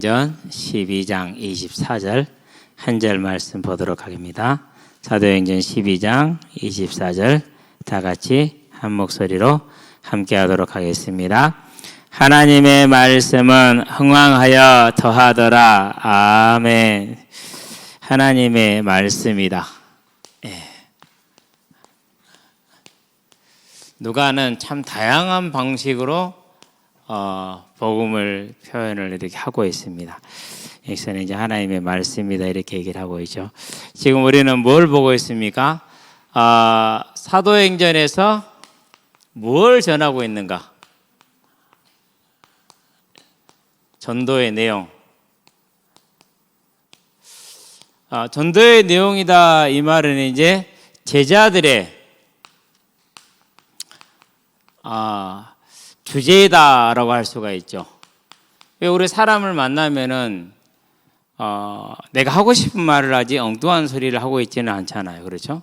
전 12장 24절 한 절 말씀 보도록 하겠습니다. 사도행전 12장 24절 다 같이 한 목소리로 함께 하도록 하겠습니다. 하나님의 말씀은 흥왕하여 더하더라. 아멘. 하나님의 말씀이다. 누가는 참 다양한 방식으로 복음을 표현을 이렇게 하고 있습니다. 여기서는 이제 하나님의 말씀이다 이렇게 얘기를 하고 있죠. 지금 우리는 뭘 보고 있습니까? 사도행전에서 뭘 전하고 있는가? 전도의 내용. 전도의 내용이다 이 말은 이제 제자들의 주제다라고 할 수가 있죠. 우리 사람을 만나면은 내가 하고 싶은 말을 하지 엉뚱한 소리를 하고 있지는 않잖아요. 그렇죠?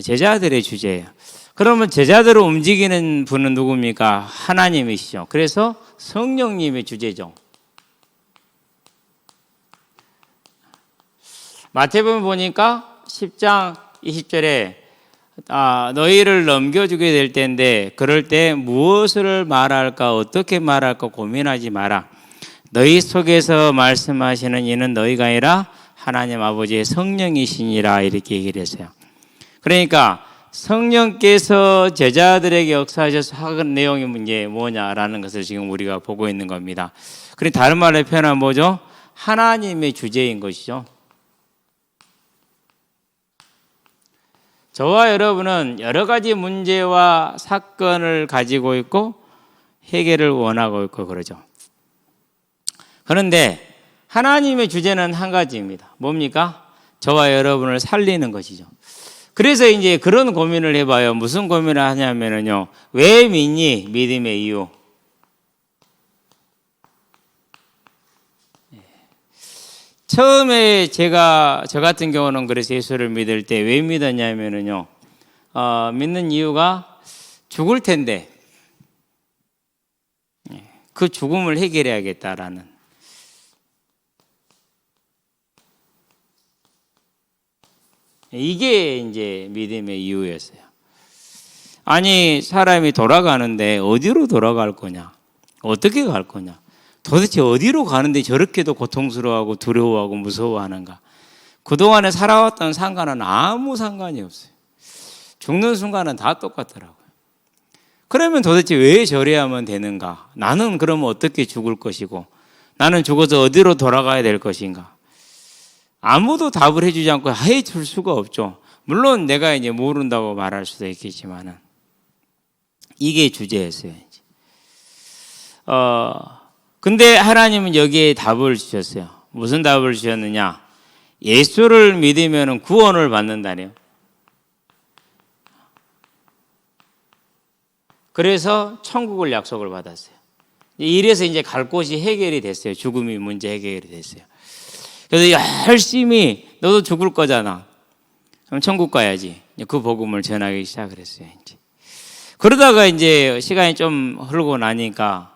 제자들의 주제예요. 그러면 제자들을 움직이는 분은 누굽니까? 하나님이시죠. 그래서 성령님의 주제죠. 마태복음 보니까 10장 20절에 너희를 넘겨주게 될 때인데 그럴 때 무엇을 말할까 어떻게 말할까 고민하지 마라. 너희 속에서 말씀하시는 이는 너희가 아니라 하나님 아버지의 성령이시니라 이렇게 얘기를 했어요. 그러니까 성령께서 제자들에게 역사하셔서 하는 내용이 이제 뭐냐라는 것을 지금 우리가 보고 있는 겁니다. 그리고 다른 말로 표현하면 뭐죠? 하나님의 주제인 것이죠. 저와 여러분은 여러 가지 문제와 사건을 가지고 있고 해결을 원하고 있고 그러죠. 그런데 하나님의 주제는 한 가지입니다. 뭡니까? 저와 여러분을 살리는 것이죠. 그래서 이제 그런 고민을 해봐요. 무슨 고민을 하냐면요. 왜 믿니? 믿음의 이유. 처음에 저 같은 경우는 그래서 예수를 믿을 때 왜 믿었냐면요. 믿는 이유가 죽을 텐데 그 죽음을 해결해야겠다라는 이게 이제 믿음의 이유였어요. 아니, 사람이 돌아가는데 어디로 돌아갈 거냐? 어떻게 갈 거냐? 도대체 어디로 가는데 저렇게도 고통스러워하고 두려워하고 무서워하는가? 그동안에 살아왔던 상관은 아무 상관이 없어요. 죽는 순간은 다 똑같더라고요. 그러면 도대체 왜 저래야 하면 되는가? 나는 그러면 어떻게 죽을 것이고 나는 죽어서 어디로 돌아가야 될 것인가? 아무도 답을 해주지 않고 해줄 수가 없죠. 물론 내가 이제 모른다고 말할 수도 있겠지만은 이게 주제였어요. 근데 하나님은 여기에 답을 주셨어요. 무슨 답을 주셨느냐? 예수를 믿으면 구원을 받는다네요. 그래서 천국을 약속을 받았어요. 이래서 이제 갈 곳이 해결이 됐어요. 죽음이 문제 해결이 됐어요. 그래서 열심히 너도 죽을 거잖아. 그럼 천국 가야지. 그 복음을 전하기 시작을 했어요. 이제. 그러다가 이제 시간이 좀 흐르고 나니까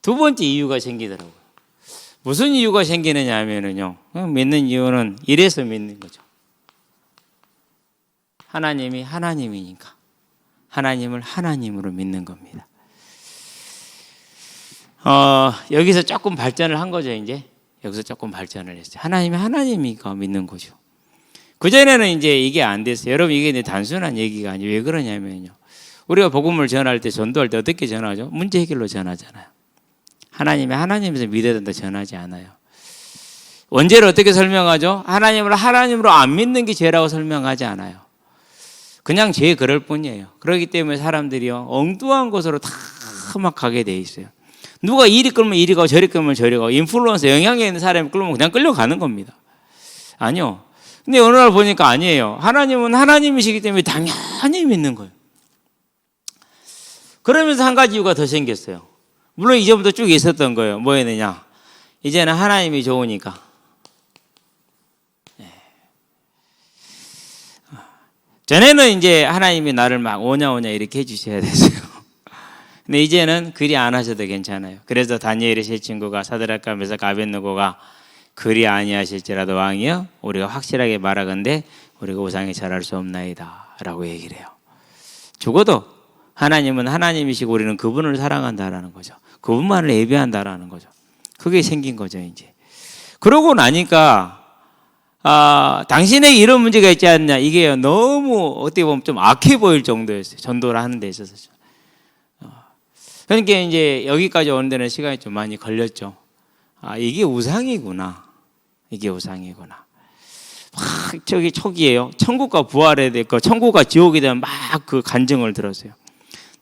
두 번째 이유가 생기더라고요. 무슨 이유가 생기느냐 하면은요. 믿는 이유는 이래서 믿는 거죠. 하나님이 하나님이니까. 하나님을 하나님으로 믿는 겁니다. 여기서 조금 발전을 한 거죠, 이제. 여기서 조금 발전을 했어요. 하나님이 하나님이니까 믿는 거죠. 그전에는 이제 이게 안 됐어요. 여러분, 이게 이제 단순한 얘기가 아니에요. 왜 그러냐면요. 우리가 복음을 전할 때, 전도할 때 어떻게 전하죠? 문제 해결로 전하잖아요. 하나님이 하나님에서 믿어야 된다 전하지 않아요. 원죄를 어떻게 설명하죠? 하나님을 하나님으로 안 믿는 게 죄라고 설명하지 않아요. 그냥 죄 그럴 뿐이에요. 그렇기 때문에 사람들이요 엉뚱한 곳으로 다 막 가게 돼 있어요. 누가 이리 끌면 이리 가고 저리 끌면 저리 가고 인플루언서 영향력 있는 사람이 끌면 그냥 끌려가는 겁니다. 아니요. 근데 어느 날 보니까 아니에요. 하나님은 하나님이시기 때문에 당연히 믿는 거예요. 그러면서 한 가지 이유가 더 생겼어요. 물론 이전부터 쭉 있었던 거예요. 뭐였느냐? 이제는 하나님이 좋으니까. 전에는 이제 하나님이 나를 막 오냐 이렇게 해주셔야 됐어요. 근데 이제는 그리 안 하셔도 괜찮아요. 그래서 다니엘의 세 친구가 사드락과 메삭과 아벳느고가 그리 아니하실지라도 왕이여 우리가 확실하게 말하건대 우리가 우상에 절할 수 없나이다 라고 얘기를 해요. 죽어도 하나님은 하나님이시고 우리는 그분을 사랑한다라는 거죠. 그분만을 예배한다라는 거죠. 그게 생긴 거죠 이제. 그러고 나니까 당신에게 이런 문제가 있지 않냐, 이게 너무 어떻게 보면 좀 악해 보일 정도였어요. 전도를 하는 데 있어서. 그러니까 이제 여기까지 오는 데는 시간이 좀 많이 걸렸죠. 이게 우상이구나. 이게 우상이구나. 막 저기 초기에요. 천국과 부활에 대해 천국과 지옥에 대한 막 그 간증을 들었어요.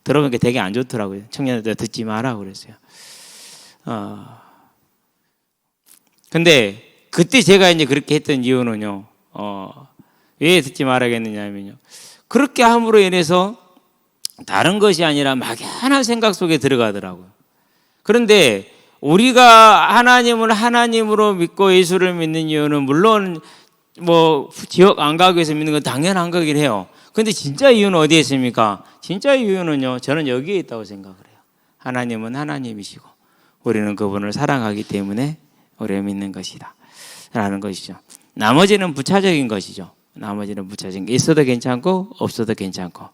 들어보니까 되게 안 좋더라고요. 청년들 듣지 마라 그랬어요. 근데 그때 제가 이제 그렇게 했던 이유는요. 왜 듣지 말아야겠느냐면요. 그렇게 함으로 인해서 다른 것이 아니라 막연한 생각 속에 들어가더라고요. 그런데 우리가 하나님을 하나님으로 믿고 예수를 믿는 이유는 물론 뭐 지역 안 가기 위해서 믿는 건 당연한 거긴 해요. 근데 진짜 이유는 어디에 있습니까? 진짜 이유는요, 저는 여기에 있다고 생각을 해요. 하나님은 하나님이시고 우리는 그분을 사랑하기 때문에 우리가 믿는 것이다 라는 것이죠. 나머지는 부차적인 것이죠. 나머지는 부차적인 게 있어도 괜찮고 없어도 괜찮고.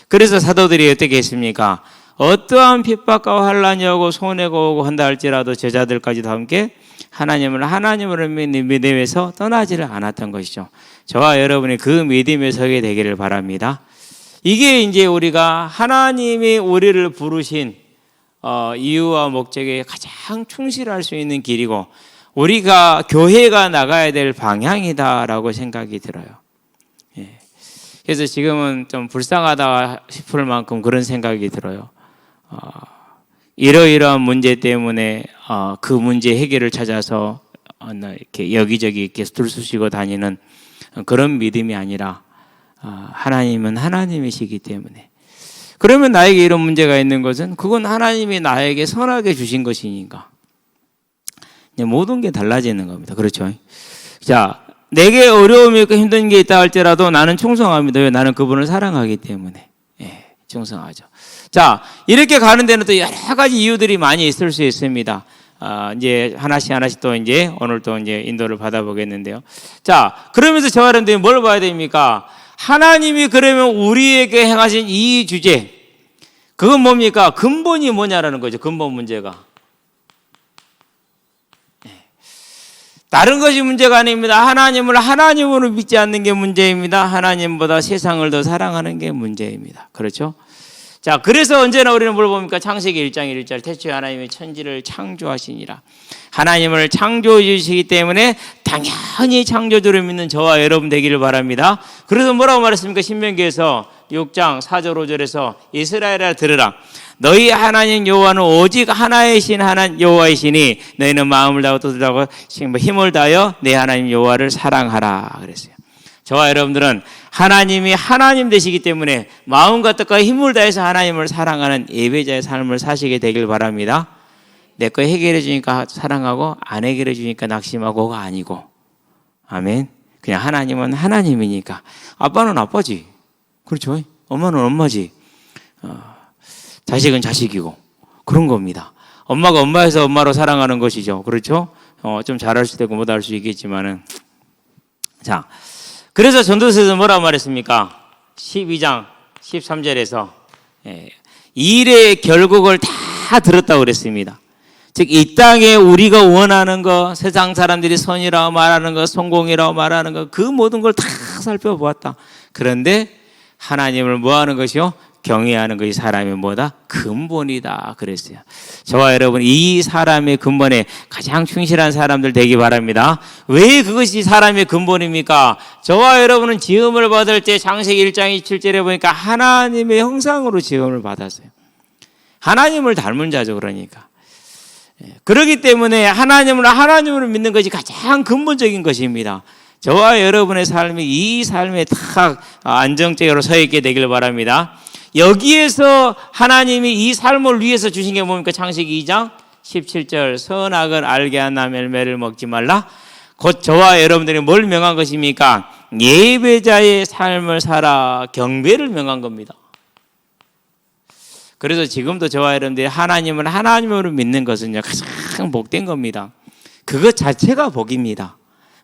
그래서 사도들이 어떻게 했습니까? 어떠한 핍박과 환난이 오고 손해가 오고 한다 할지라도 제자들까지도 함께 하나님을 하나님으로 믿는 믿음에서 떠나지를 않았던 것이죠. 저와 여러분이 그 믿음에 서게 되기를 바랍니다. 이게 이제 우리가 하나님이 우리를 부르신 이유와 목적에 가장 충실할 수 있는 길이고 우리가 교회가 나가야 될 방향이다라고 생각이 들어요. 예. 그래서 지금은 좀 불쌍하다 싶을 만큼 그런 생각이 들어요. 이러이러한 문제 때문에 그 문제 해결을 찾아서 이렇게 여기저기 이렇게 들쑤시고 다니는 그런 믿음이 아니라 하나님은 하나님이시기 때문에. 그러면 나에게 이런 문제가 있는 것은 그건 하나님이 나에게 선하게 주신 것이니까 모든 게 달라지는 겁니다. 그렇죠? 자, 내게 어려움이 있고 힘든 게 있다 할지라도 나는 충성합니다. 왜? 나는 그분을 사랑하기 때문에. 예, 충성하죠. 자, 이렇게 가는 데는 또 여러 가지 이유들이 많이 있을 수 있습니다. 이제 하나씩 또 이제 오늘 또 이제 인도를 받아보겠는데요. 자, 그러면서 저와 여러분들이 뭘 봐야 됩니까? 하나님이 그러면 우리에게 행하신 이 주제, 그건 뭡니까? 근본이 뭐냐라는 거죠. 근본 문제가. 다른 것이 문제가 아닙니다. 하나님을 하나님으로 믿지 않는 게 문제입니다. 하나님보다 세상을 더 사랑하는 게 문제입니다. 그렇죠? 자, 그래서 언제나 우리는 뭘 봅니까? 창세기 1장 1절 태초에 하나님이 천지를 창조하시니라. 하나님을 창조해 주시기 때문에 당연히 창조주를 믿는 저와 여러분 되기를 바랍니다. 그래서 뭐라고 말했습니까? 신명기에서 6장 4절 5절에서 이스라엘아 들으라. 너희 하나님 여호와는 오직 하나이신 하나님 여호와이시니 너희는 마음을 다하고 뜻을 다하고 힘을 다하여 내 하나님 여호와를 사랑하라 그랬어요. 저와 여러분들은 하나님이 하나님 되시기 때문에 마음과 뜻과 힘을 다해서 하나님을 사랑하는 예배자의 삶을 사시게 되길 바랍니다. 내 거 해결해 주니까 사랑하고 안 해결해 주니까 낙심하고가 아니고, 아멘. 그냥 하나님은 하나님이니까. 아빠는 아빠지, 그렇죠? 엄마는 엄마지, 자식은 자식이고 그런 겁니다. 엄마가 엄마에서 엄마로 사랑하는 것이죠. 그렇죠? 좀 잘할 수도 있고 못할 수 있겠지만은. 자, 그래서 전도서에서 뭐라고 말했습니까? 12장 13절에서 일의 결국을 다 들었다고 그랬습니다. 즉 이 땅에 우리가 원하는 거, 세상 사람들이 선이라고 말하는 거, 성공이라고 말하는 거, 그 모든 걸 다 살펴보았다. 그런데 하나님을 뭐하는 것이요? 경외하는 것이 사람의 뭐다? 근본이다 그랬어요. 저와 여러분 이 사람의 근본에 가장 충실한 사람들 되기 바랍니다. 왜 그것이 사람의 근본입니까? 저와 여러분은 지음을 받을 때 창세기 1장 27절에 보니까 하나님의 형상으로 지음을 받았어요. 하나님을 닮은 자죠. 그러니까 그렇기 때문에 하나님으로 믿는 것이 가장 근본적인 것입니다. 저와 여러분의 삶이 이 삶에 딱 안정적으로 서 있게 되길 바랍니다. 여기에서 하나님이 이 삶을 위해서 주신 게 뭡니까? 창세기 2장 17절 선악을 알게 한 다음 열매를 먹지 말라. 곧 저와 여러분들이 뭘 명한 것입니까? 예배자의 삶을 살아 경배를 명한 겁니다. 그래서 지금도 저와 여러분들이 하나님을 하나님으로 믿는 것은요, 가장 복된 겁니다. 그것 자체가 복입니다.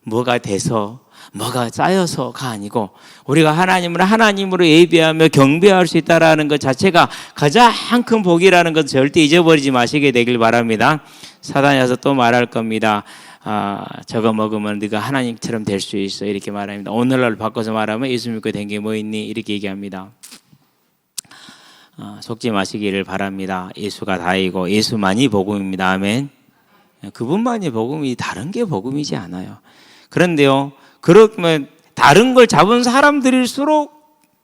뭐가 돼서, 뭐가 쌓여서가 아니고, 우리가 하나님을 하나님으로 예배하며 경배할 수 있다는 것 자체가 가장 큰 복이라는 것을 절대 잊어버리지 마시게 되길 바랍니다. 사단이 와서 또 말할 겁니다. 저거 먹으면 네가 하나님처럼 될 수 있어, 이렇게 말합니다. 오늘날 바꿔서 말하면 예수 믿고 된 게 뭐 있니? 이렇게 얘기합니다. 속지 마시기를 바랍니다. 예수가 다이고 예수만이 복음입니다. 아멘. 그분만이 복음이, 다른 게 복음이지 않아요. 그런데요, 그러면 다른 걸 잡은 사람들일수록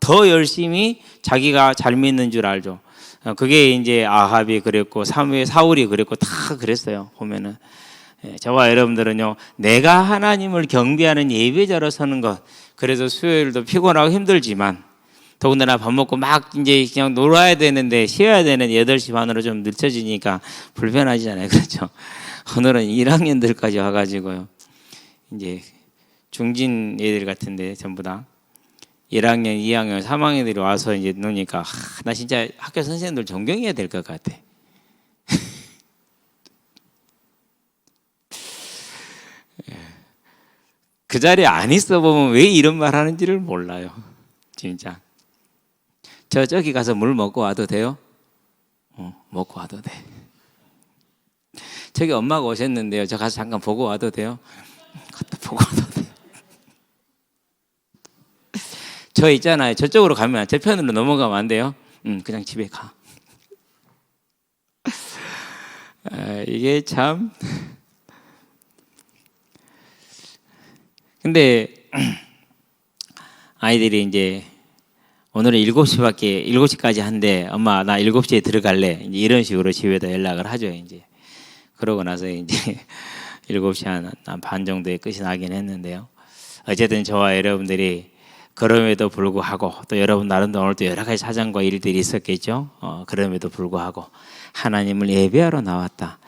더 열심히 자기가 잘 믿는 줄 알죠. 그게 이제 아합이 그랬고 사울이 그랬고 다 그랬어요. 보면은 저와 여러분들은요, 내가 하나님을 경배하는 예배자로 서는 것, 그래서 수요일도 피곤하고 힘들지만 더군다나 밥 먹고 막 이제 그냥 놀아야 되는데 쉬어야 되는 8시 반으로 좀 늦춰지니까 불편하잖아요. 그렇죠? 오늘은 1학년들까지 와가지고요, 이제 중진 애들 같은데 전부 다 1학년, 2학년, 3학년들이 와서 이제 노니까 나 진짜 학교 선생님들 존경해야 될 것 같아. 그 자리에 안 있어 보면 왜 이런 말 하는지를 몰라요. 진짜. 저기 가서 물 먹고 와도 돼요? 먹고 와도 돼. 저기 엄마가 오셨는데요, 저 가서 잠깐 보고 와도 돼요? 갔다 보고 와도 돼. 저 있잖아요, 저쪽으로 가면, 저 편으로 넘어가면 안 돼요? 그냥 집에 가. 이게 참. 근데 아이들이 이제 오늘은 7시까지 한대. 엄마 나 7시에 들어갈래. 이제 이런 식으로 집에다 연락을 하죠. 이제 그러고 나서 이제 7시 한 반 정도에 끝이 나긴 했는데요. 어쨌든 저와 여러분들이 그럼에도 불구하고, 또 여러분 나름대로 오늘 또 여러 가지 사정과 일들이 있었겠죠. 그럼에도 불구하고 하나님을 예배하러 나왔다.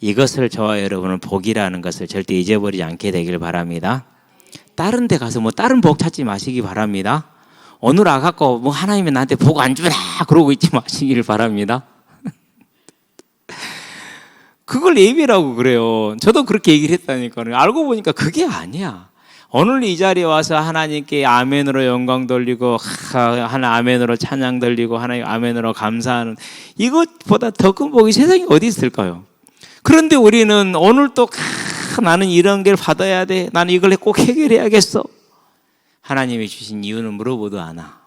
이것을 저와 여러분은 복이라는 것을 절대 잊어버리지 않게 되길 바랍니다. 다른 데 가서 뭐 다른 복 찾지 마시기 바랍니다. 오늘 와갖고 뭐 하나님이 나한테 복 안 주나 그러고 있지 마시기를 바랍니다. 그걸 예배라고 그래요. 저도 그렇게 얘기를 했다니까요. 알고 보니까 그게 아니야. 오늘 이 자리에 와서 하나님께 아멘으로 영광 돌리고, 하나 아멘으로 찬양 돌리고, 하나님 아멘으로 감사하는, 이것보다 더 큰 복이 세상에 어디 있을까요? 그런데 우리는 오늘 또 나는 이런 걸 받아야 돼, 나는 이걸 꼭 해결해야겠어, 하나님이 주신 이유는 물어보도 않아.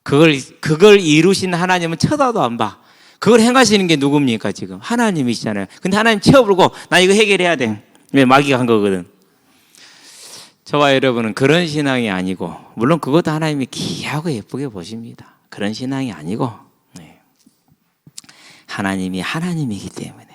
그걸 이루신 하나님은 쳐다도 안 봐. 그걸 행하시는 게 누굽니까? 지금 하나님이시잖아요. 근데 하나님 쳐불고 나 이거 해결해야 돼, 왜? 마귀가 한 거거든. 저와 여러분은 그런 신앙이 아니고, 물론 그것도 하나님이 귀하고 예쁘게 보십니다. 그런 신앙이 아니고, 하나님이 하나님이기 때문에,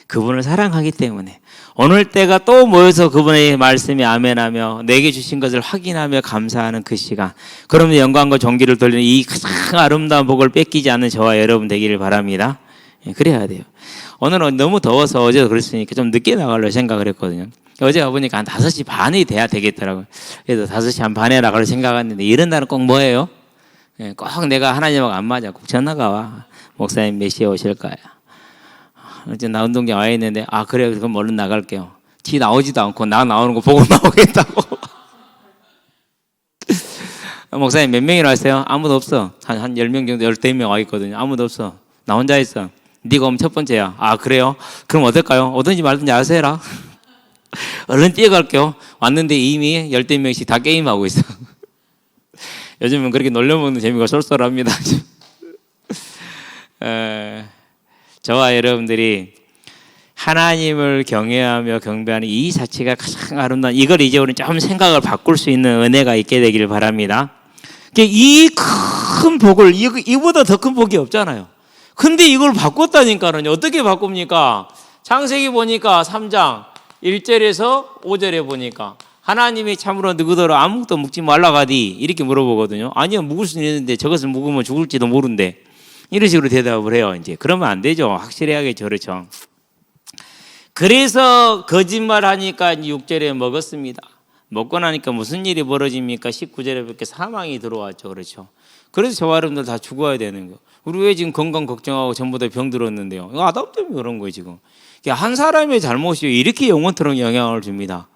그분을 사랑하기 때문에 오늘 때가 또 모여서 그분의 말씀에 아멘하며 내게 주신 것을 확인하며 감사하는 그 시간, 그러면 영광과 존귀를 돌리는 이 가장 아름다운 복을 뺏기지 않는 저와 여러분 되기를 바랍니다. 그래야 돼요. 오늘은 너무 더워서 어제도 그랬으니까 좀 늦게 나가려고 생각을 했거든요. 어제 와보니까 한 5시 반이 돼야 되겠더라고요. 그래서 5시 한 반에 나가려고 생각했는데, 이런 날은 꼭 뭐예요? 꼭 내가 하나님하고 안 맞아. 꼭 전화가 와. 목사님 몇 시에 오실 거야? 어제 나 운동장 와 있는데, 그래, 그럼 얼른 나갈게요. 지 나오지도 않고 나 나오는 거 보고 나오겠다고. 목사님 몇 명이나 왔어요? 아무도 없어. 한 10명 정도, 14명 와 있거든요. 아무도 없어. 나 혼자 있어. 네가 오면 첫 번째야. 그래요? 그럼 어떨까요? 오든지 말든지 알아서 해라. 얼른 뛰어갈게요. 왔는데 이미 10명씩 다 게임하고 있어. 요즘은 그렇게 놀려먹는 재미가 쏠쏠합니다. 저와 여러분들이 하나님을 경외하며 경배하는 이 자체가 가장 아름다운, 이걸 이제 우리는 좀 생각을 바꿀 수 있는 은혜가 있게 되기를 바랍니다. 이 큰 복을, 이보다 더 큰 복이 없잖아요. 근데 이걸 바꿨다니까요. 어떻게 바꿉니까? 창세기 보니까 3장 1절에서 5절에 보니까 하나님이 참으로 너희들아 아무것도 묵지 말라가디, 이렇게 물어보거든요. 아니요, 묵을 수는 있는데 저것을 묵으면 죽을지도 모른대. 이런 식으로 대답을 해요. 이제 그러면 안 되죠. 확실해야겠죠. 그렇죠. 그래서 거짓말하니까 6절에 먹었습니다. 먹고 나니까 무슨 일이 벌어집니까? 19절에 그렇게 사망이 들어왔죠. 그렇죠. 그래서 저와 여러분들 다 죽어야 되는 거예요. 우리 왜 지금 건강 걱정하고 전부 다 병 들었는데요? 이거 아담 때문에 그런 거예요, 지금. 한 사람의 잘못이 이렇게 영혼토록 영향을 줍니다.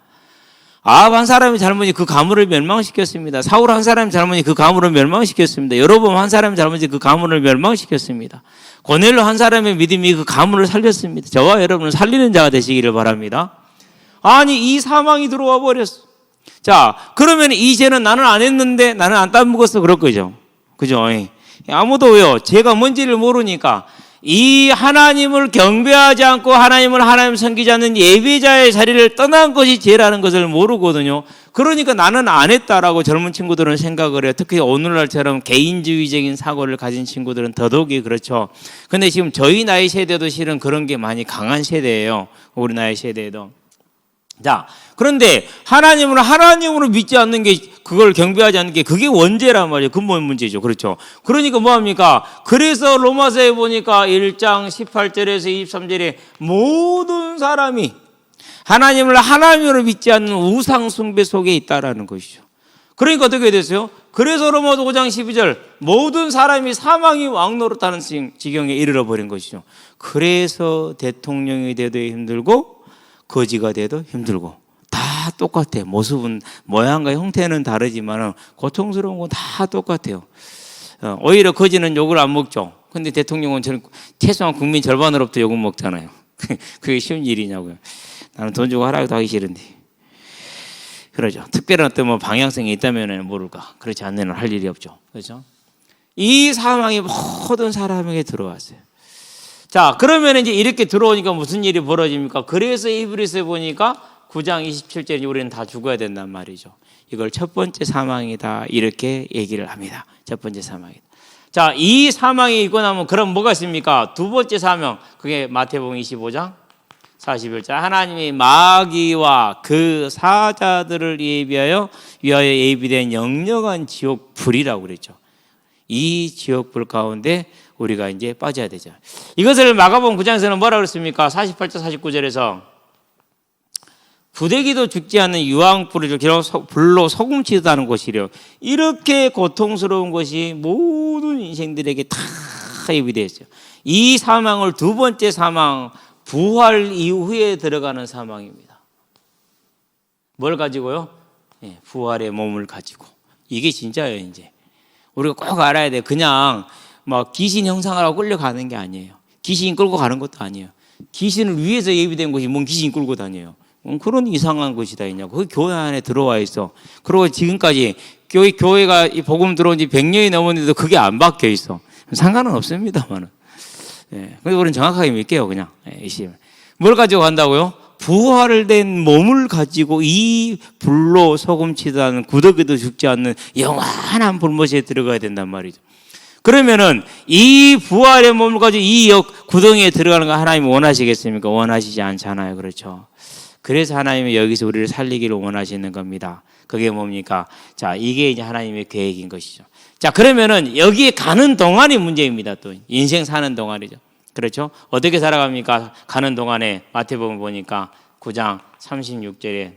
아합 한 사람의 잘못이 그 가문을 멸망시켰습니다. 사울 한 사람의 잘못이 그 가문을 멸망시켰습니다. 여로보암 한 사람의 잘못이 그 가문을 멸망시켰습니다. 고넬료 한 사람의 믿음이 그 가문을 살렸습니다. 저와 여러분을 살리는 자가 되시기를 바랍니다. 아니 이 사망이 들어와 버렸어. 자, 그러면 이 죄는 나는 안 했는데, 나는 안 따먹었어, 그럴 거죠. 그죠? 아무도요 죄가 뭔지를 모르니까 이 하나님을 경배하지 않고 하나님을 하나님 섬기지 않는 예배자의 자리를 떠난 것이 죄라는 것을 모르거든요. 그러니까 나는 안 했다라고 젊은 친구들은 생각을 해요. 특히 오늘날처럼 개인주의적인 사고를 가진 친구들은 더더욱이 그렇죠. 근데 지금 저희 나이 세대도 실은 그런 게 많이 강한 세대예요. 우리 나이 세대에도. 자, 그런데 하나님으로 믿지 않는 게, 그걸 경배하지 않는 게 그게 원죄란 말이에요. 근본 문제죠. 그렇죠. 그러니까 뭐합니까? 그래서 로마서에 보니까 1장 18절에서 23절에 모든 사람이 하나님을 하나님으로 믿지 않는 우상 숭배 속에 있다라는 것이죠. 그러니까 어떻게 됐어요? 그래서 로마서 5장 12절 모든 사람이 사망이 왕노릇하는 지경에 이르러 버린 것이죠. 그래서 대통령이 돼도 힘들고 거지가 돼도 힘들고 다 똑같아요. 모습은 모양과 형태는 다르지만 고통스러운 건 다 똑같아요. 오히려 거지는 욕을 안 먹죠. 근데 대통령은 최소한 국민 절반으로부터 욕을 먹잖아요. 그게 쉬운 일이냐고요. 나는 돈 주고 하라고 하기 싫은데. 그러죠. 특별한 어떤 뭐 방향성이 있다면 모를까. 그렇지 않는 한 할 일이 없죠. 그렇죠? 이 사망이 모든 사람에게 들어왔어요. 자, 그러면 이제 이렇게 들어오니까 무슨 일이 벌어집니까? 그래서 히브리서에 보니까 9장 27절에 우리는 다 죽어야 된단 말이죠. 이걸 첫 번째 사망이다 이렇게 얘기를 합니다. 첫 번째 사망이다. 자, 이 사망이 있고 나면 그럼 뭐가 있습니까? 두 번째 사망, 그게 마태복음 25장 41절. 하나님이 마귀와 그 사자들을 위하여 예비된 영영한 지옥 불이라고 그랬죠. 이 지옥 불 가운데 우리가 이제 빠져야 되죠. 이것을 마가복음 9장에서는 뭐라고 그랬습니까? 48절 49절에서 부대기도 죽지 않는 유황불을 불로 소금치다는 것이래요. 이렇게 고통스러운 것이 모든 인생들에게 다 예비되어 있어요. 이 사망을 두 번째 사망, 부활 이후에 들어가는 사망입니다. 뭘 가지고요? 부활의 몸을 가지고. 이게 진짜예요, 이제. 우리가 꼭 알아야 돼요. 그냥 막 귀신 형상하라고 끌려가는 게 아니에요. 귀신 끌고 가는 것도 아니에요. 귀신을 위해서 예비된 것이 뭔 귀신 끌고 다녀요. 그런 이상한 것이다 있냐고. 그 교회 안에 들어와 있어. 그리고 지금까지 교회가 이 복음 들어온 지 100년이 넘었는데도 그게 안 바뀌어 있어. 상관은 없습니다만은. 그래서 우리는 정확하게 믿게요, 그냥. 뭘 가지고 간다고요? 부활을 된 몸을 가지고 이 불로 소금치다는 구더기도 죽지 않는 영원한 불못에 들어가야 된단 말이죠. 그러면은 이 부활의 몸을 가지고 이 구덩이에 들어가는 거 하나님이 원하시겠습니까? 원하시지 않잖아요. 그렇죠. 그래서 하나님이 여기서 우리를 살리기를 원하시는 겁니다. 그게 뭡니까? 자, 이게 이제 하나님의 계획인 것이죠. 자, 그러면은 여기에 가는 동안이 문제입니다. 또 인생 사는 동안이죠. 그렇죠? 어떻게 살아갑니까? 가는 동안에 마태복음 보니까 9장 36절에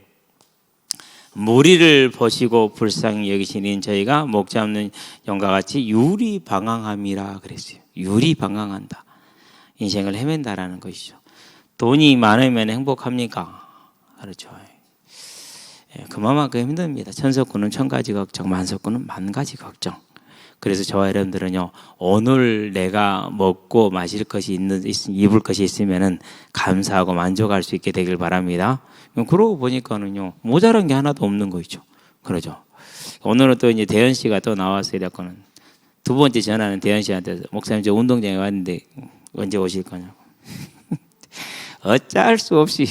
무리를 보시고 불쌍히 여기시는 저희가 목 잡는 영과 같이 유리방황함이라 그랬어요. 유리방황한다. 인생을 헤맨다라는 것이죠. 돈이 많으면 행복합니까? 그렇죠. 그만큼 힘듭니다. 천석구는 1000가지 걱정, 만석구는 10,000가지 걱정. 그래서 저와 여러분들은요, 오늘 내가 먹고 마실 것이 입을 것이 있으면은 감사하고 만족할 수 있게 되길 바랍니다. 그러고 보니까는요, 모자란 게 하나도 없는 거죠. 그러죠. 오늘은 또 이제 대현 씨가 또 나왔어요. 이랬거는 두 번째 전화는 대현 씨한테 목사님 저 운동장에 왔는데 언제 오실 거냐고. 어쩔 수 없이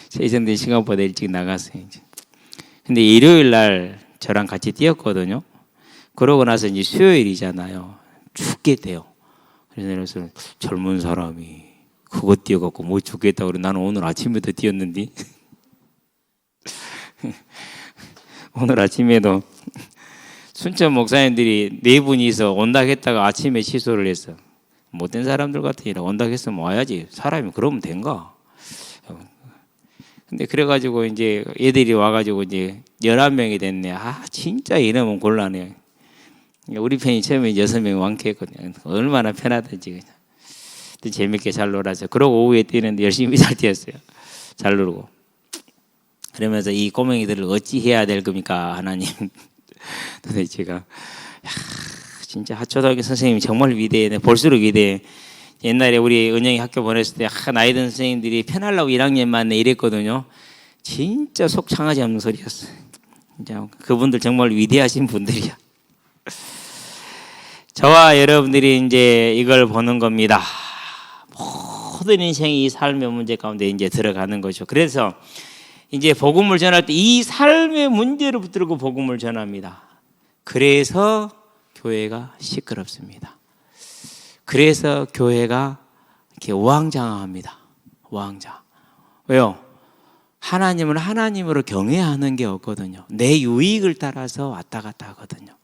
세전된 시간보다 일찍 나갔어요. 이제. 근데 일요일 날 저랑 같이 뛰었거든요. 그러고 나서 이제 수요일이잖아요. 죽게 돼요. 그래서 젊은 사람이 그거 뛰어갖고 뭐 죽겠다고 그래. 나는 오늘 아침에도 뛰었는데. 오늘 아침에도 순천 목사님들이 4분이서 온다 했다가 아침에 취소를 했어. 못된 사람들 같으니라 온다 했으면 와야지. 사람이 그러면 된가? 근데 그래가지고 이제 애들이 와가지고 이제 11명이 됐네. 아, 진짜 이러면 곤란해. 우리 편이 처음에 6명 왕쾌했거든요. 얼마나 편하든지 그냥. 재밌게 잘 놀아서. 그러고 오후에 뛰는데 열심히 잘 뛰었어요. 잘 놀고. 그러면서 이 꼬맹이들을 어찌 해야 될 겁니까 하나님. 도대체가 진짜 하초등학교 선생님이 정말 위대해. 볼수록 위대해. 옛날에 우리 은영이 학교 보냈을 때 나이 든 선생님들이 편하려고 1학년 만에 이랬거든요. 진짜 속 상하지 않는 소리였어요. 진짜 그분들 정말 위대하신 분들이야. 저와 여러분들이 이제 이걸 보는 겁니다. 모든 인생이 이 삶의 문제 가운데 이제 들어가는 거죠. 그래서 이제 복음을 전할 때 이 삶의 문제를 붙들고 복음을 전합니다. 그래서 교회가 시끄럽습니다. 그래서 교회가 이렇게 우왕좌왕합니다. 우왕좌왕. 왜요? 하나님을 하나님으로 경외하는 게 없거든요. 내 유익을 따라서 왔다 갔다 하거든요.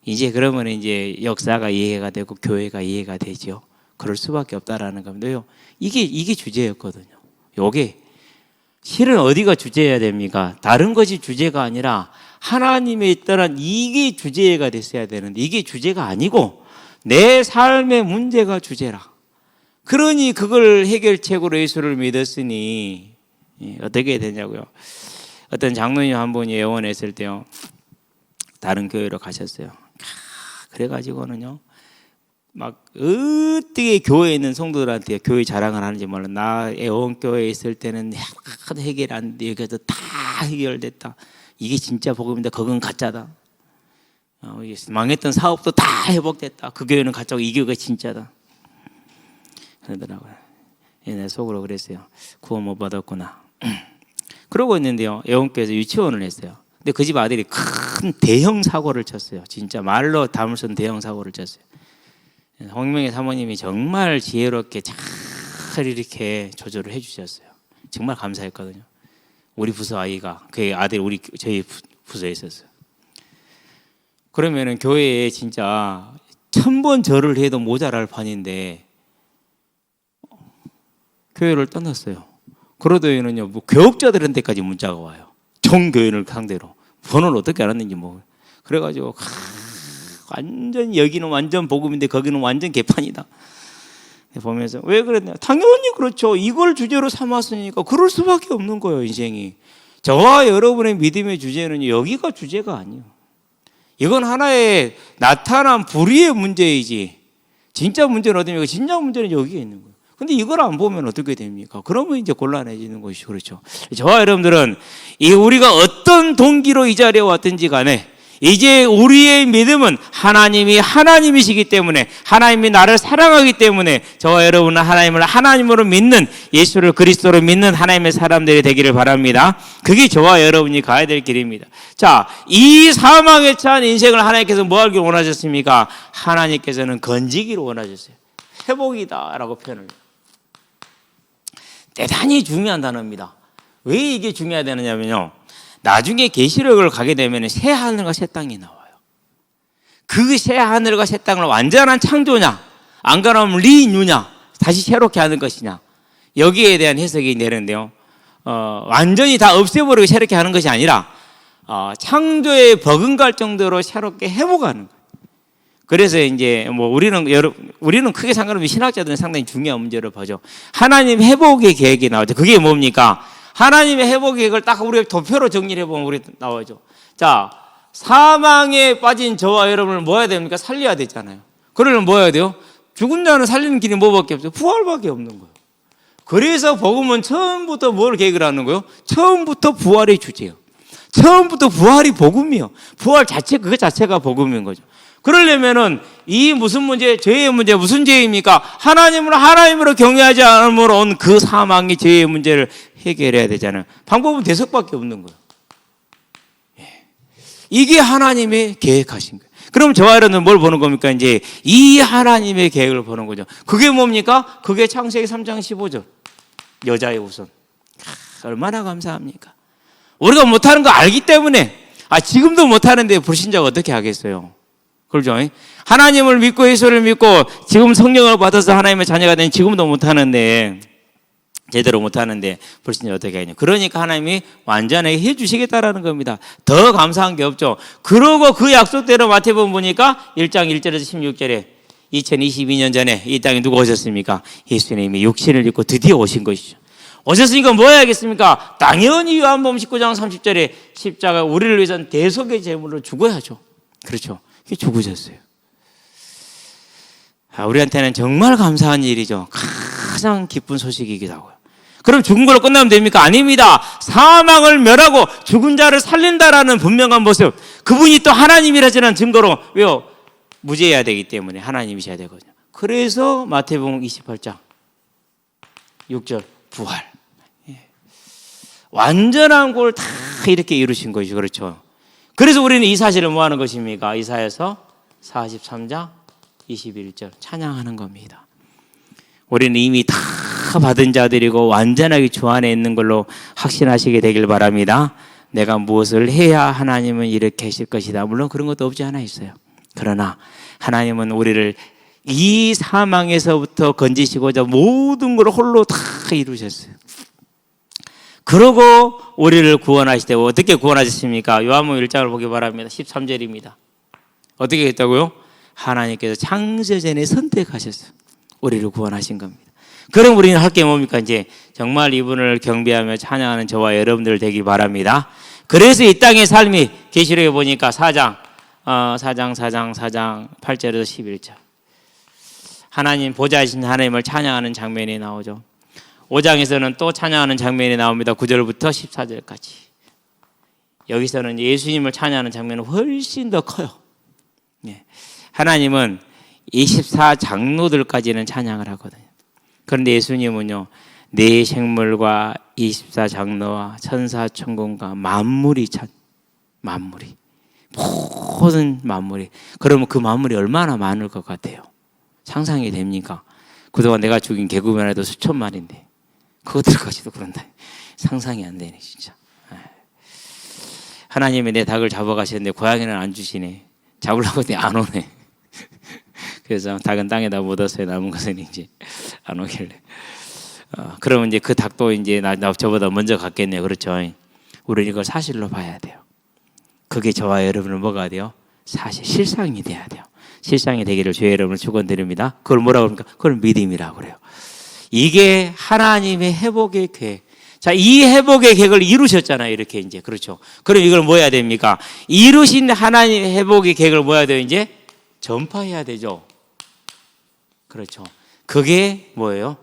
이제 그러면 이제 역사가 이해가 되고 교회가 이해가 되죠. 그럴 수밖에 없다라는 겁니다. 이게 주제였거든요. 요게 실은 어디가 주제여야 됩니까? 다른 것이 주제가 아니라 하나님에 따른 이게 주제가 됐어야 되는데 이게 주제가 아니고 내 삶의 문제가 주제라. 그러니 그걸 해결책으로 예수를 믿었으니 어떻게 되냐고요. 어떤 장로님 한 분이 예언했을 때요. 다른 교회로 가셨어요. 그래가지고는요. 막 어떻게 교회에 있는 성도들한테 교회 자랑을 하는지 몰라. 나 애원교회에 있을 때는 하나도 해결 안 돼. 여기서 다 해결됐다. 이게 진짜 복음인데 그건 가짜다. 망했던 사업도 다 회복됐다. 그 교회는 가짜고 이 교회가 진짜다. 그러더라고요. 내 속으로 그랬어요. 구원 못 받았구나. 그러고 있는데요. 애원교회에서 유치원을 했어요. 근데 그 집 아들이 큰 대형 사고를 쳤어요. 진짜 말로 담을 수 없는 대형 사고를 쳤어요. 홍명희 사모님이 정말 지혜롭게 잘 이렇게 조절을 해주셨어요. 정말 감사했거든요. 우리 부서 아이가 그 아들이 저희 부서에 있었어요. 그러면은 교회에 진짜 1000번 절을 해도 모자랄 판인데 교회를 떠났어요. 그러더니는요, 뭐 교역자들한테까지 문자가 와요. 정교인을 상대로 번호를 어떻게 알았는지 뭐. 그래가지고 완전 여기는 완전 복음인데 거기는 완전 개판이다. 보면서 왜 그랬냐? 당연히 그렇죠. 이걸 주제로 삼았으니까 그럴 수밖에 없는 거예요, 인생이. 저와 여러분의 믿음의 주제는 여기가 주제가 아니에요. 이건 하나의 나타난 불의의 문제이지. 진짜 문제는 어디입니까? 진짜 문제는 여기에 있는 거예요. 근데 이걸 안 보면 어떻게 됩니까? 그러면 이제 곤란해지는 것이죠. 그렇죠. 저와 여러분들은 우리가 어떤 동기로 이 자리에 왔든지 간에 이제 우리의 믿음은 하나님이 하나님이시기 때문에 하나님이 나를 사랑하기 때문에 저와 여러분은 하나님을 하나님으로 믿는 예수를 그리스도로 믿는 하나님의 사람들이 되기를 바랍니다. 그게 저와 여러분이 가야 될 길입니다. 자, 이 사망에 처한 인생을 하나님께서 뭐 하기를 원하셨습니까? 하나님께서는 건지기를 원하셨어요. 회복이다라고 표현을. 대단히 중요한 단어입니다. 왜 이게 중요하다느냐면요. 나중에 계시록을 가게 되면 새 하늘과 새 땅이 나와요. 그 새 하늘과 새 땅을 완전한 창조냐, 안 그러면 리뉴냐, 다시 새롭게 하는 것이냐, 여기에 대한 해석이 내는데요. 완전히 다 없애버리고 새롭게 하는 것이 아니라 창조에 버금갈 정도로 새롭게 회복하는 거예요. 그래서 이제 뭐 우리는 크게 상관없이 신학자들은 상당히 중요한 문제를 보죠. 하나님 회복의 계획이 나오죠. 그게 뭡니까? 하나님의 회복 계획을 딱 우리가 도표로 정리를 해보면 우리 나오죠. 자, 사망에 빠진 저와 여러분을 뭐 해야 됩니까? 살려야 되잖아요. 그러려면 뭐 해야 돼요? 죽은 자는 살리는 길이 뭐밖에 없어요? 부활밖에 없는 거예요. 그래서 복음은 처음부터 뭘 계획을 하는 거예요? 처음부터 부활의 주제예요. 처음부터 부활이 복음이에요. 부활 자체, 그것 자체가 복음인 거죠. 그러려면은 이 무슨 문제, 죄의 문제, 무슨 죄입니까? 하나님으로 경외하지 않음으로 온 그 사망의 죄의 문제를 해결해야 되잖아요. 방법은 대석밖에 없는 거예요. 이게 하나님의 계획하신 거예요. 그럼 저와 여러분은 뭘 보는 겁니까? 이제 이 하나님의 계획을 보는 거죠. 그게 뭡니까? 그게 창세기 3장 15절. 여자의 우선. 얼마나 감사합니까? 우리가 못하는 거 알기 때문에, 지금도 못하는데 불신자가 어떻게 하겠어요? 그렇죠? 하나님을 믿고 예수를 믿고 지금 성령을 받아서 하나님의 자녀가 된 지금도 못하는데 제대로 못하는데 불신자 어떻게 하냐. 그러니까 하나님이 완전하게 해주시겠다라는 겁니다. 더 감사한 게 없죠. 그러고 그 약속대로 마태복음 보니까 1장 1절에서 16절에 2022년 전에 이 땅에 누가 오셨습니까? 예수님이 육신을 입고 드디어 오신 것이죠. 오셨으니까 뭐 해야겠습니까? 당연히 요한복음 19장 30절에 십자가 우리를 위해서는 대속의 제물로 죽어야죠. 그렇죠. 죽으셨어요. 우리한테는 정말 감사한 일이죠. 가장 기쁜 소식이기도 하고요. 그럼 죽은 걸로 끝나면 됩니까? 아닙니다. 사망을 멸하고 죽은 자를 살린다라는 분명한 모습. 그분이 또 하나님이라는 증거로 왜요? 무죄해야 되기 때문에 하나님이셔야 되거든요. 그래서 마태복음 28장 6절 부활. 완전한 걸 다 이렇게 이루신 것이죠. 그렇죠. 그래서 우리는 이 사실을 뭐 하는 것입니까? 이사야서 43장 21절 찬양하는 겁니다. 우리는 이미 다 받은 자들이고 완전하게 주 안에 있는 걸로 확신하시게 되길 바랍니다. 내가 무엇을 해야 하나님은 이렇게 하실 것이다. 물론 그런 것도 없지 않아 있어요. 그러나 하나님은 우리를 이 사망에서부터 건지시고자 모든 걸 홀로 다 이루셨어요. 그러고 우리를 구원하실 때 어떻게 구원하셨습니까? 요한복음 1장을 보기 바랍니다. 13절입니다. 어떻게 했다고요? 하나님께서 창세전에 선택하셨어요. 우리를 구원하신 겁니다. 그럼 우리는 할 게 뭡니까? 이제 정말 이분을 경배하며 찬양하는 저와 여러분들 되기 바랍니다. 그래서 이 땅의 삶이 계시록에 보니까 4장 8절에서 11절 하나님 보좌하신 하나님을 찬양하는 장면이 나오죠. 5장에서는 또 찬양하는 장면이 나옵니다. 9절부터 14절까지. 여기서는 예수님을 찬양하는 장면은 훨씬 더 커요. 하나님은 24장로들까지는 찬양을 하거든요. 그런데 예수님은요, 네 생물과 24장로와 천사 천군과 만물이 모든 만물이. 그러면 그 만물이 얼마나 많을 것 같아요? 상상이 됩니까? 그동안 내가 죽인 개구리만 해도 수천 마리인데 그것들까지도 그런다. 상상이 안 되네 진짜. 하나님이 내 닭을 잡아가셨는데 고양이는 안 주시네. 잡으려고 했더니 안 오네. 그래서 닭은 땅에다 묻었어요. 남은 것은 이제 안 오길래. 그러면 이제 그 닭도 이제 저보다 먼저 갔겠네요. 그렇죠. 우리는 이걸 사실로 봐야 돼요. 그게 저와 여러분은 뭐가 돼요? 사실, 실상이 돼야 돼요. 실상이 되기를 주의 여러분을 축원드립니다. 그걸 뭐라고 합니까? 그걸 믿음이라고 그래요. 이게 하나님의 회복의 계획. 자, 이 회복의 계획을 이루셨잖아요. 이렇게 이제. 그렇죠. 그럼 이걸 뭐 해야 됩니까? 이루신 하나님의 회복의 계획을 뭐 해야 돼요? 이제 전파해야 되죠. 그렇죠. 그게 뭐예요?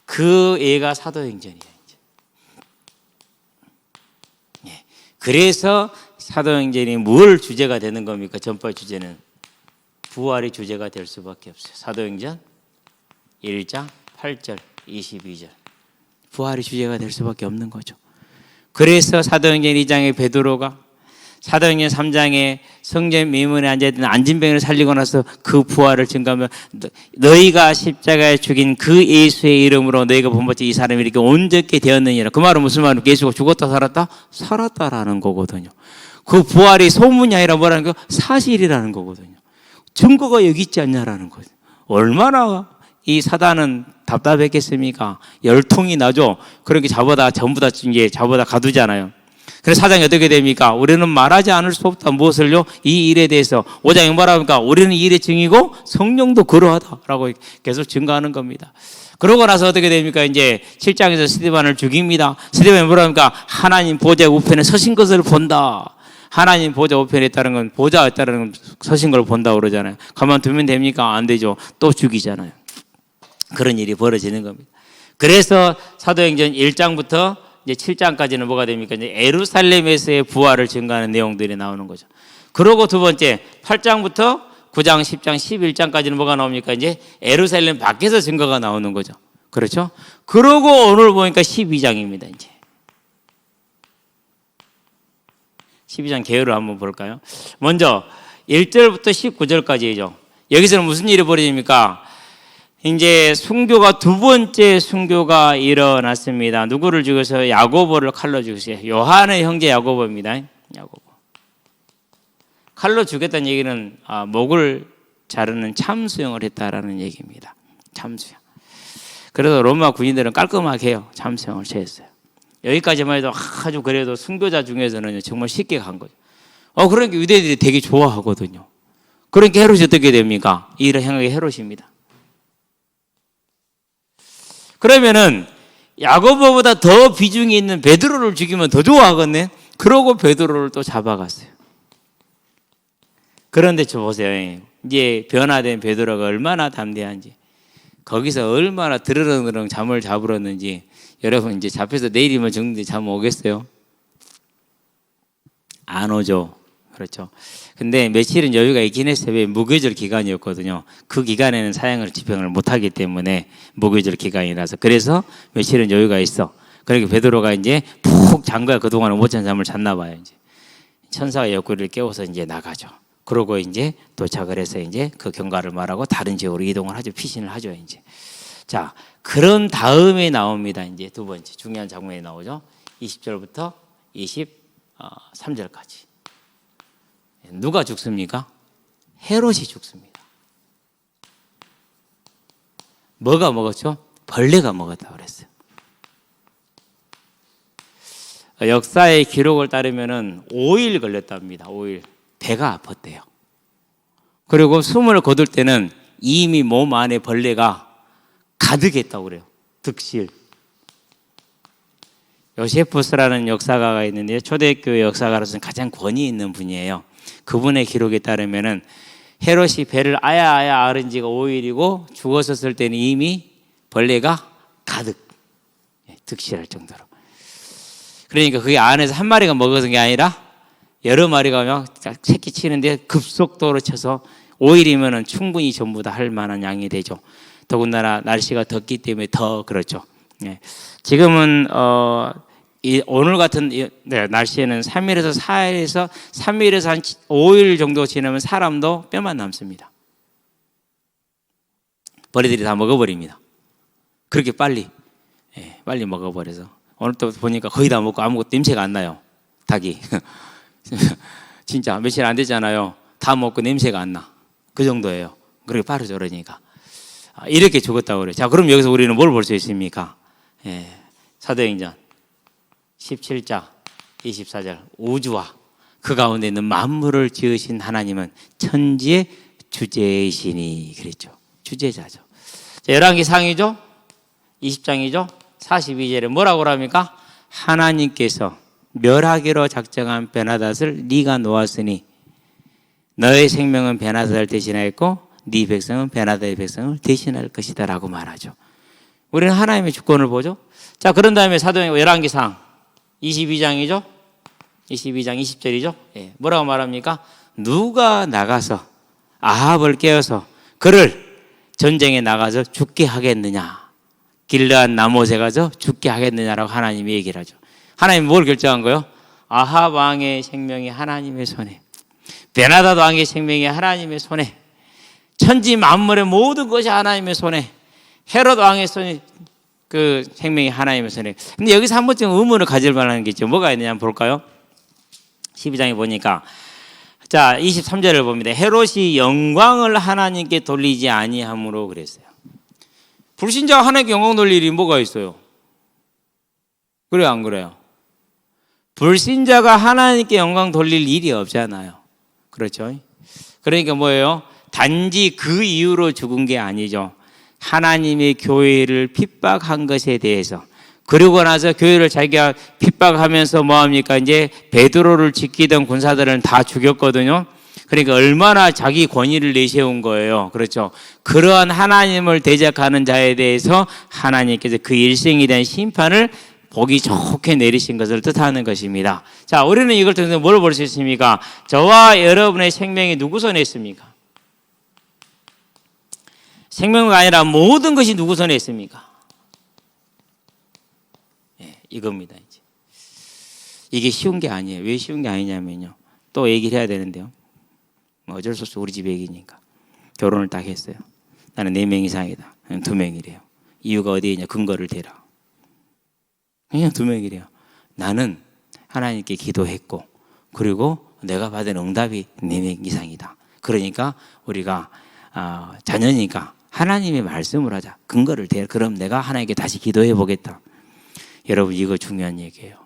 그 애가 사도행전이에요. 예. 그래서 사도행전이 뭘 주제가 되는 겁니까? 전파의 주제는 부활이 주제가 될 수밖에 없어요. 사도행전 1장 8절 22절 부활이 주제가 될 수밖에 없는 거죠. 그래서 사도행전 2장에 베드로가 사도행전 3장에 성전 미문에 앉아있던 안진병을 살리고 나서 그 부활을 증거하며 너희가 십자가에 죽인 그 예수의 이름으로 너희가 본받지 이 사람이 이렇게 온전케 되었느니라. 그 말은 무슨 말입니까? 예수가 죽었다 살았다? 살았다라는 거거든요. 그 부활이 소문이 아니라 뭐라는 거? 사실이라는 거거든요. 증거가 여기 있지 않냐라는 거죠. 얼마나 이 사단은 답답했겠습니까? 열통이 나죠. 그렇게 자보다 전부 다 이제 자보다 가두잖아요. 그래서 사장이 어떻게 됩니까? 우리는 말하지 않을 수 없다. 무엇을요? 이 일에 대해서 5장에 뭐라합니까? 우리는 이 일의 증이고 성령도 그러하다라고 계속 증거하는 겁니다. 그러고 나서 어떻게 됩니까? 이제 7장에서 스데반을 죽입니다. 스데반이 뭐라합니까? 하나님 보좌 우편에 서신 것을 본다. 하나님 보좌 우편에 있다는 건 보좌에 있다는 건 서신 걸 본다고 그러잖아요. 가만두면 됩니까? 안 되죠. 또 죽이잖아요. 그런 일이 벌어지는 겁니다. 그래서 사도행전 1장부터 이제 7장까지는 뭐가 됩니까? 이제 예루살렘에서의 부활을 증거하는 내용들이 나오는 거죠. 그러고 두 번째 8장부터 9장, 10장, 11장까지는 뭐가 나옵니까? 이제 예루살렘 밖에서 증거가 나오는 거죠. 그렇죠? 그러고 오늘 보니까 12장입니다. 이제 12장 개요를 한번 볼까요? 먼저 1절부터 19절까지죠. 여기서는 무슨 일이 벌어집니까? 이제 순교가 두 번째 순교가 일어났습니다. 누구를 죽여서 야고보를 칼로 죽였어요. 요한의 형제 야고보입니다. 야고보. 칼로 죽였다는 얘기는 목을 자르는 참수형을 했다라는 얘기입니다. 참수형. 그래서 로마 군인들은 깔끔하게 해요. 참수형을 취했어요. 여기까지만 해도 아주 그래도 순교자 중에서는 정말 쉽게 간 거죠. 그러니까 유대인들이 되게 좋아하거든요. 그러니까 헤롯이 어떻게 됩니까? 이 일을 행하게 헤롯입니다. 그러면은 야고보보다 더 비중이 있는 베드로를 죽이면 더 좋아하겠네. 그러고 베드로를 또 잡아갔어요. 그런데 저 보세요. 이제 변화된 베드로가 얼마나 담대한지, 거기서 얼마나 드르렁드렁 잠을 자버렸는지. 여러분 이제 잡혀서 내일이면 죽는데 잠 오겠어요? 안 오죠. 그렇죠. 근데 며칠은 여유가 있긴 했어요. 왜? 무교절 기간이었거든요. 그 기간에는 사형을 집행을 못하기 때문에 무교절 기간이라서. 그래서 며칠은 여유가 있어. 그러니까 베드로가 이제 푹 잔 거야. 그동안은 못 잔 잠을 잤나 봐요. 이제 천사가 옆구리를 깨워서 이제 나가죠. 그러고 이제 도착을 해서 이제 그 경과를 말하고 다른 지역으로 이동을 하죠. 피신을 하죠. 이제. 자, 그런 다음에 나옵니다. 이제 두 번째 중요한 장면이 나오죠. 20절부터 23절까지. 누가 죽습니까? 헤롯이 죽습니다. 뭐가 먹었죠? 벌레가 먹었다고 그랬어요. 역사의 기록을 따르면은 5일 걸렸답니다. 5일. 배가 아팠대요. 그리고 숨을 거둘 때는 이미 몸 안에 벌레가 가득했다고 그래요. 득실. 요세푸스라는 역사가가 있는데 초대교회 역사가로서는 가장 권위 있는 분이에요. 그분의 기록에 따르면은 헤롯이 배를 아야 앓은 지가 5일이고 죽었었을 때는 이미 벌레가 가득 득실할 정도로. 그러니까 그게 안에서 한 마리가 먹어서 게 아니라 여러 마리가 막 새끼 치는데 급속도로 쳐서 5일이면은 충분히 전부 다 할 만한 양이 되죠. 더군다나 날씨가 덥기 때문에 더 그렇죠. 지금은 오늘 같은 날씨에는 3일에서 4일에서 3일에서 한 5일 정도 지나면 사람도 뼈만 남습니다. 벌레들이 다 먹어버립니다. 그렇게 빨리 먹어버려서 오늘 또 보니까 거의 다 먹고 아무것도 냄새가 안 나요. 닭이 진짜 며칠 안 됐잖아요. 다 먹고 냄새가 안 나. 그 정도예요. 그렇게 빠르죠. 그러니까 이렇게 죽었다고 그래요. 자, 그럼 여기서 우리는 뭘 볼 수 있습니까? 사도행전 17장 24절 우주와 그 가운데 있는 만물을 지으신 하나님은 천지의 주제이시니 그랬죠. 주제자죠. 자, 열왕기상이죠. 20장이죠. 42절에 뭐라고 합니까? 하나님께서 멸하기로 작정한 베나닷을 네가 놓았으니 너의 생명은 베나닷을 대신하였고 네 백성은 베나닷의 백성을 대신할 것이다 라고 말하죠. 우리는 하나님의 주권을 보죠. 자, 그런 다음에 사도행전 열왕기상 22장이죠. 22장 20절이죠. 뭐라고 말합니까? 누가 나가서 아합을 깨워서 그를 전쟁에 나가서 죽게 하겠느냐. 길르앗 나못에 가서 죽게 하겠느냐라고 하나님이 얘기를 하죠. 하나님이 뭘 결정한 거예요? 아합 왕의 생명이 하나님의 손에, 베나닷 왕의 생명이 하나님의 손에, 천지 만물의 모든 것이 하나님의 손에, 헤롯 왕의 손에, 그 생명이 하나님의 손에. 근데 여기서 한 번쯤 의문을 가질 만한 게 있죠. 뭐가 있느냐 한번 볼까요? 12장에 보니까 자 23절을 봅니다. 헤롯이 영광을 하나님께 돌리지 아니함으로 그랬어요. 불신자가 하나님께 영광 돌릴 일이 뭐가 있어요? 그래요, 안 그래요? 불신자가 하나님께 영광 돌릴 일이 없잖아요. 그렇죠? 그러니까 뭐예요? 단지 그 이유로 죽은 게 아니죠. 하나님의 교회를 핍박한 것에 대해서, 그리고 나서 교회를 자기가 핍박하면서 뭐합니까? 이제 베드로를 지키던 군사들은 다 죽였거든요. 그러니까 얼마나 자기 권위를 내세운 거예요. 그렇죠. 그러한 하나님을 대적하는 자에 대해서 하나님께서 그 일생에 대한 심판을 보기 좋게 내리신 것을 뜻하는 것입니다. 자, 우리는 이걸 통해서 뭘 볼 수 있습니까? 저와 여러분의 생명이 누구 손에 있습니까? 생명이 아니라 모든 것이 누구 손에 있습니까? 이겁니다. 이제 이게 쉬운 게 아니에요. 왜 쉬운 게 아니냐면요. 또 얘기를 해야 되는데요. 어쩔 수 없이 우리 집 얘기니까. 결혼을 딱 했어요. 나는 4명 이상이다. 2명이래요. 이유가 어디에 있냐? 근거를 대라. 그냥 2명이래요. 나는 하나님께 기도했고, 그리고 내가 받은 응답이 4명 이상이다. 그러니까 우리가 자녀니까 하나님의 말씀을 하자. 근거를 대. 그럼 내가 하나님께 다시 기도해 보겠다. 여러분 이거 중요한 얘기예요.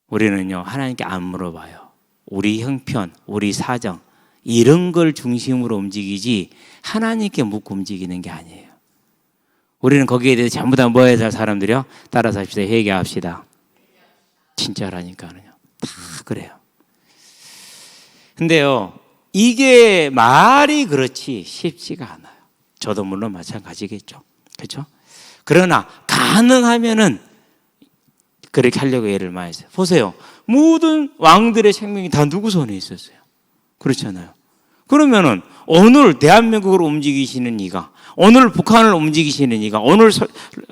우리는요 하나님께 안 물어봐요. 우리 형편, 우리 사정 이런 걸 중심으로 움직이지 하나님께 묻고 움직이는 게 아니에요. 우리는 거기에 대해서 전부 다 뭐 해야 될 사람들이요? 따라서 합시다. 회개합시다. 진짜라니까요. 다 그래요. 근데요 이게 말이 그렇지 쉽지가 않아요. 저도 물론 마찬가지겠죠. 그렇죠? 그러나 가능하면은 그렇게 하려고 애를 많이 써요. 보세요. 모든 왕들의 생명이 다 누구 손에 있었어요? 그렇잖아요. 그러면은 오늘 대한민국을 움직이시는 이가, 오늘 북한을 움직이시는 이가, 오늘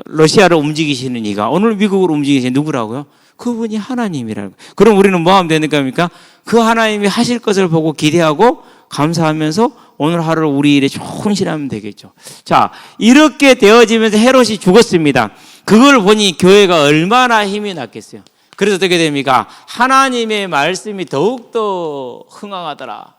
러시아를 움직이시는 이가, 오늘 미국을 움직이시는 누구라고요? 그분이 하나님이라고. 그럼 우리는 뭐 하면 되는 겁니까? 그 하나님이 하실 것을 보고 기대하고 감사하면서 오늘 하루를 우리 일에 충실하면 되겠죠. 자, 이렇게 되어지면서 헤롯이 죽었습니다. 그걸 보니 교회가 얼마나 힘이 났겠어요. 그래서 어떻게 됩니까? 하나님의 말씀이 더욱더 흥황하더라.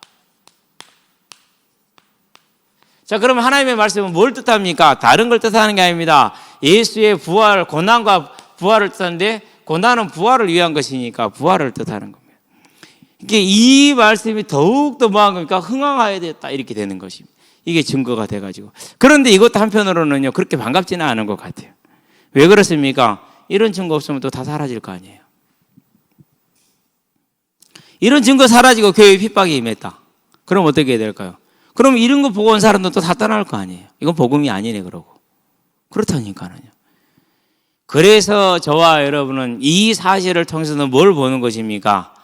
자, 그러면 하나님의 말씀은 뭘 뜻합니까? 다른 걸 뜻하는 게 아닙니다. 예수의 부활, 고난과 부활을 뜻하는데 고난은 부활을 위한 것이니까 부활을 뜻하는 겁니다. 이게 이 말씀이 더욱더 뭐한 겁니까? 흥황하여야 됐다 이렇게 되는 것입니다. 이게 증거가 돼가지고. 그런데 이것도 한편으로는요 그렇게 반갑지는 않은 것 같아요. 왜 그렇습니까? 이런 증거 없으면 또 다 사라질 거 아니에요. 이런 증거 사라지고 교회에 핍박이 임했다. 그럼 어떻게 해야 될까요? 그럼 이런 거 보고 온 사람도 또 다 떠날 거 아니에요. 이건 복음이 아니네 그러고. 그렇다니까요. 그래서 저와 여러분은 이 사실을 통해서는 뭘 보는 것입니까?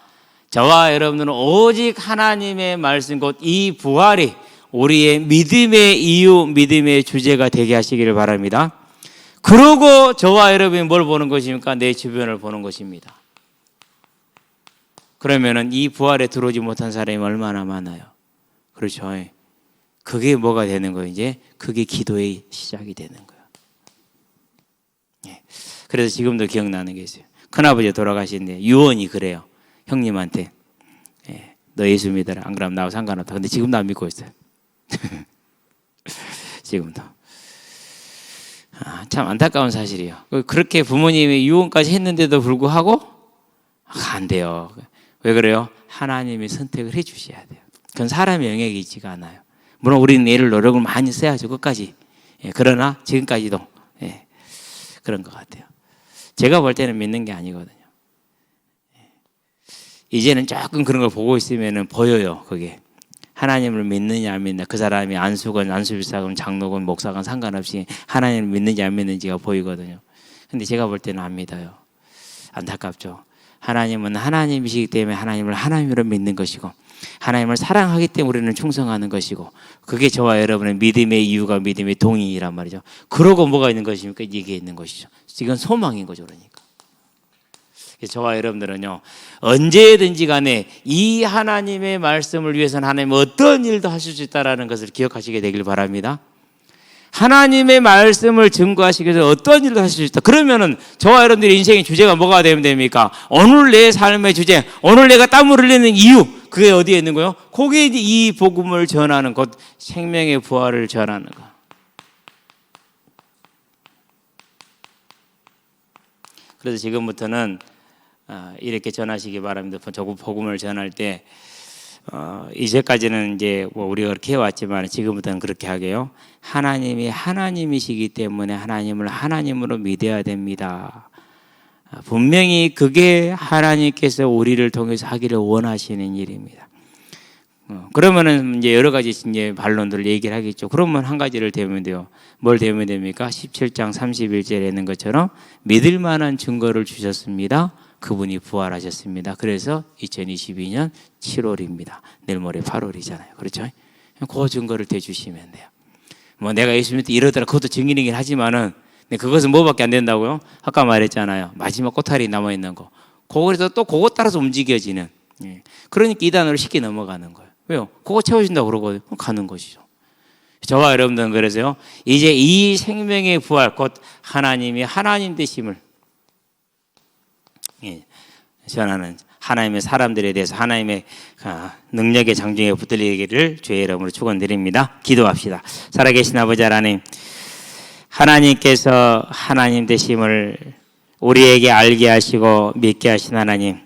저와 여러분들은 오직 하나님의 말씀 곧 이 부활이 우리의 믿음의 이유, 믿음의 주제가 되게 하시기를 바랍니다. 그러고 저와 여러분이 뭘 보는 것입니까? 내 주변을 보는 것입니다. 그러면은 이 부활에 들어오지 못한 사람이 얼마나 많아요? 그렇죠. 그게 뭐가 되는 거예요? 이제 그게 기도의 시작이 되는 거예요. 그래서 지금도 기억나는 게 있어요. 큰아버지가 돌아가시는데 유언이 그래요. 형님한테 너 예수 믿어라. 안 그러면 나하고 상관없다. 근데 지금도 안 믿고 있어요. 지금도. 참 안타까운 사실이에요. 그렇게 부모님이 유언까지 했는데도 불구하고 안 돼요. 왜 그래요? 하나님이 선택을 해 주셔야 돼요. 그건 사람의 영역이 있지가 않아요. 물론 우리는 애를 노력을 많이 써야죠. 끝까지. 그러나 지금까지도 그런 것 같아요. 제가 볼 때는 믿는 게 아니거든요. 이제는 조금 그런 걸 보고 있으면 보여요. 그게 하나님을 믿느냐 안 믿느냐. 그 사람이 안수건 안수비사건 장로건 목사건 상관없이 하나님을 믿는지 안 믿는지가 보이거든요. 근데 제가 볼 때는 안 믿어요. 안타깝죠. 하나님은 하나님이시기 때문에 하나님을 하나님으로 믿는 것이고 하나님을 사랑하기 때문에 우리는 충성하는 것이고 그게 저와 여러분의 믿음의 이유가 믿음의 동의란 말이죠. 그러고 뭐가 있는 것입니까? 이게 있는 것이죠. 이건 소망인 거죠. 그러니까 저와 여러분들은요 언제든지 간에 이 하나님의 말씀을 위해서는 하나님은 어떤 일도 하실 수 있다는 것을 기억하시게 되길 바랍니다. 하나님의 말씀을 증거하시기 위해서 어떤 일도 하실 수 있다. 그러면은 저와 여러분들의 인생의 주제가 뭐가 되면 됩니까? 오늘 내 삶의 주제, 오늘 내가 땀을 흘리는 이유, 그게 어디에 있는 거예요? 거기에 이 복음을 전하는 것, 생명의 부활을 전하는 것. 그래서 지금부터는 이렇게 전하시기 바랍니다. 저 복음을 전할 때 이제까지는 이제 우리가 그렇게 해왔지만 지금부터는 그렇게 하게요. 하나님이 하나님이시기 때문에 하나님을 하나님으로 믿어야 됩니다. 분명히 그게 하나님께서 우리를 통해서 하기를 원하시는 일입니다. 그러면은 이제 여러 가지 이제 반론들을 얘기를 하겠죠. 그러면 한 가지를 대면 돼요. 뭘 대면 됩니까? 17장 31절에 있는 것처럼 믿을 만한 증거를 주셨습니다. 그분이 부활하셨습니다. 그래서 2022년 7월입니다. 내일 모레 8월이잖아요. 그렇죠? 그 증거를 대주시면 돼요. 뭐 내가 예수 믿을 때 이러더라. 그것도 증인이긴 하지만은 그것은 뭐밖에 안 된다고요? 아까 말했잖아요. 마지막 꼬타리 남아있는 거. 그거에서 또 그거 따라서 움직여지는. 그러니까 이 단어를 쉽게 넘어가는 거예요. 왜요? 그거 채워진다고 그러거든요. 가는 것이죠. 저와 여러분들은 그래서요. 이제 이 생명의 부활, 곧 하나님이 하나님 되심을 전하는 하나님의 사람들에 대해서 하나님의 능력의 장중에 붙들리기를 주의 이름으로 축원드립니다. 기도합시다. 살아계신 아버지 하나님, 하나님께서 하나님 되심을 우리에게 알게 하시고 믿게 하신 하나님,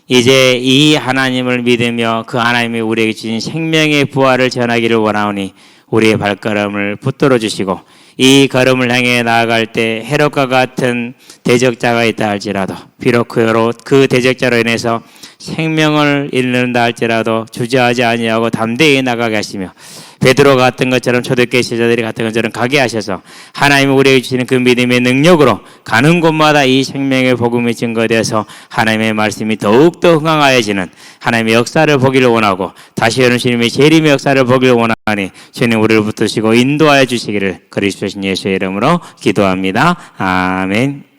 이제 이 하나님을 믿으며 그 하나님이 우리에게 주신 생명의 부활을 전하기를 원하오니 우리의 발걸음을 붙들어 주시고 이 걸음을 향해 나아갈 때 헤롯과 같은 대적자가 있다 할지라도 비록 그 대적자로 인해서 생명을 잃는다 할지라도 주저하지 아니하고 담대히 나가게 하시며 베드로 같은 것처럼 초대교회 제자들이 같은 것처럼 가게 하셔서 하나님이 우리에게 주시는 그 믿음의 능력으로 가는 곳마다 이 생명의 복음이 증거되어서 하나님의 말씀이 더욱더 흥황하여지는 하나님의 역사를 보기를 원하고 다시 오는 주님의 재림의 역사를 보기를 원하니 주님 우리를 붙드시고 인도하여 주시기를 그리스도 신 예수의 이름으로 기도합니다. 아멘.